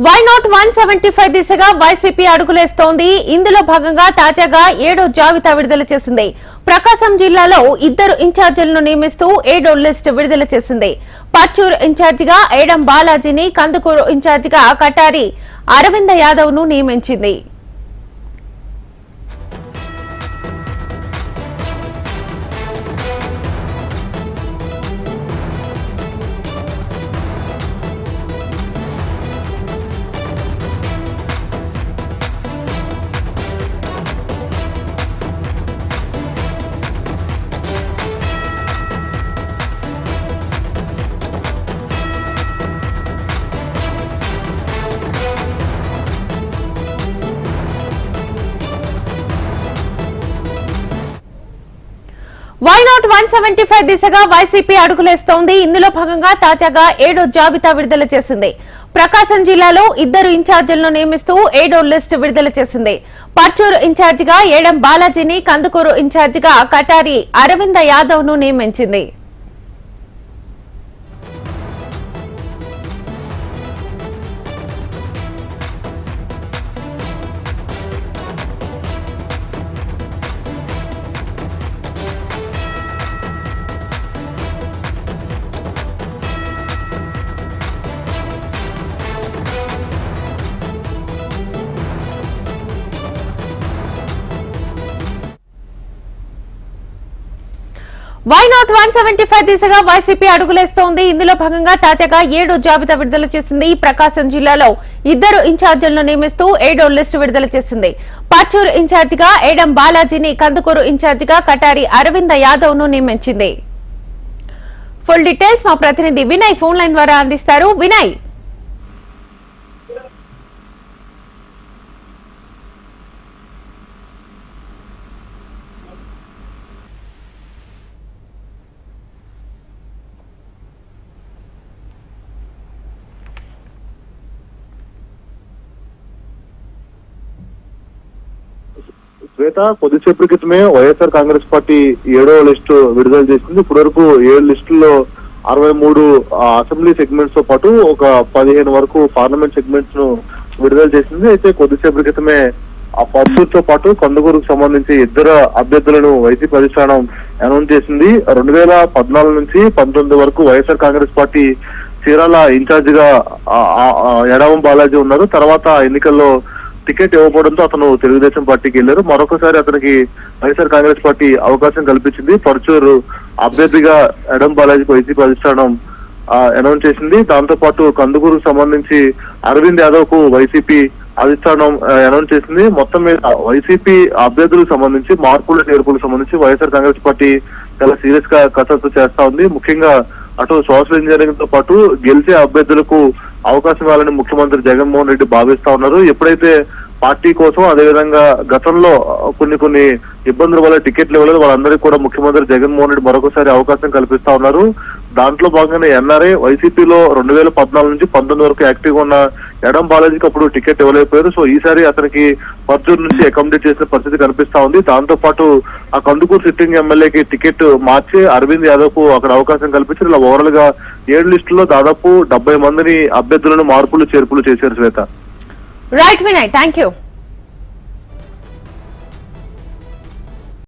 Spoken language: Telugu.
వై నాట్ 175 దిశగా వైసీపీ అడుగులేస్తోంది. ఇందులో భాగంగా తాజాగా 7వ జాబితా విడుదల చేసింది. ప్రకాశం జిల్లాలో 2 ఇన్ఛార్జీలను నియమిస్తూ 7వ లిస్టు విడుదల చేసింది. పర్చూరు ఇన్ఛార్జిగా ఏడం బాలాజీని, కందుకూరు ఇన్ఛార్జిగా కటారి అరవింద యాదవ్ ను నియమించింది. వై నాట్ 175 దిశగా వైసీపీ అడుగులేస్తోంది. ఇందులో భాగంగా తాజాగా 7వ జాబితా విడుదల చేసింది. ప్రకాశం జిల్లాలో 2 ఇన్ఛార్జీలను నియమిస్తూ 7వ లిస్టు విడుదల చేసింది. పర్చూరు ఇన్ఛార్జిగా ఏడం బాలాజీని, కందుకూరు ఇన్ఛార్జిగా కటారి అరవింద యాదవ్ ను నియమించింది. వై నాట్ 175 దిశగా వైసీపీ అడుగులేస్తోంది. ఇందులో భాగంగా తాజాగా 7వ జాబితా విడుదల చేసింది. ప్రకాశం జిల్లాలో 2 ఇన్ఛార్జీలను నియమిస్తూ 7వ లిస్టు విడుదల చేసింది. పర్చూరు ఇన్ఛార్జిగా ఏడం బాలాజీని, కందుకూరు ఇన్ఛార్జిగా కటారి అరవింద యాదవ్ ను నియమించింది. ఫుల్ డీటెయిల్స్ మా ప్రతినిధి వినయ్ ఫోన్ లైన్ ద్వారా అందిస్తారు. వినయ్, శ్వేత, కొద్దిసేపటి క్రితమే వైఎస్ఆర్ కాంగ్రెస్ పార్టీ 7వ లిస్టు విడుదల చేసింది. ఇప్పటి వరకు 7 లిస్టుల్లో 63 అసెంబ్లీ సెగ్మెంట్స్ తో పాటు ఒక 15 వరకు పార్లమెంట్ సెగ్మెంట్స్ ను విడుదల చేసింది. అయితే కొద్దిసేపటి క్రితమే ఆ పర్చూరుతో పాటు కందుకూరుకు సంబంధించి 2 అభ్యర్థులను వైసీపీ అధిష్టానం అనౌన్స్ చేసింది. 2014 నుంచి 19 వరకు వైఎస్ఆర్ కాంగ్రెస్ పార్టీ చీరాల ఇన్ఛార్జ్ గా ఎడవం బాలాజీ ఉన్నారు. తర్వాత ఎన్నికల్లో టికెట్ ఇవ్వకపోవడంతో అతను తెలుగుదేశం పార్టీకి వెళ్లారు. మరొకసారి అతనికి వైఎస్ఆర్ కాంగ్రెస్ పార్టీ అవకాశం కల్పించింది. పర్చూరు అభ్యర్థిగా ఎడం బాలాజీకి వైసీపీ అధిష్టానం అనౌన్స్ చేసింది. దాంతో పాటు కందుకూరుకు సంబంధించి అరవింద్ యాదవ్ కు వైసీపీ అధిష్టానం అనౌన్స్ చేసింది. మొత్తం మీద వైసీపీ అభ్యర్థులకు సంబంధించి మార్పులు చేర్పులకు సంబంధించి వైఎస్ఆర్ కాంగ్రెస్ పార్టీ చాలా సీరియస్ గా కసరత్తు చేస్తా ఉంది. ముఖ్యంగా అటు సోషల్ ఇంజనీరింగ్ తో పాటు గెలిచే అభ్యర్థులకు అవకాశం ఇవ్వాలని ముఖ్యమంత్రి జగన్మోహన్ రెడ్డి భావిస్తా ఉన్నారు. ఎప్పుడైతే పార్టీ కోసం అదేవిధంగా గతంలో కొన్ని ఇబ్బందుల వల్ల టికెట్లు ఇవ్వలేదు, వాళ్ళందరికీ కూడా ముఖ్యమంత్రి జగన్మోహన్ రెడ్డి మరొకసారి అవకాశం కల్పిస్తా ఉన్నారు. దాంట్లో భాగంగానే ఎన్ఆర్ఐ వైసీపీలో 2014 నుంచి 19 వరకు యాక్టివ్ గా ఉన్న ఎడం బాలాజీకి అప్పుడు టికెట్ ఇవ్వలేకపోయారు. సో ఈసారి అతనికి పర్చూరు నుంచి అకామిడేట్ చేసిన పరిస్థితి కనిపిస్తా ఉంది. దాంతో పాటు ఆ కందుకూరు సిట్టింగ్ ఎమ్మెల్యేకి టికెట్ మార్చి అరవింద్ యాదవ్ కు అక్కడ అవకాశం కల్పించారు. ఇలా ఓవరాల్ గా 7 లిస్టుల్లో దాదాపు 70 మందిని అభ్యర్థులను మార్పులు చేర్పులు చేశారు. శ్వేత, రైట్ వినయ్, థ్యాంక్ యూ.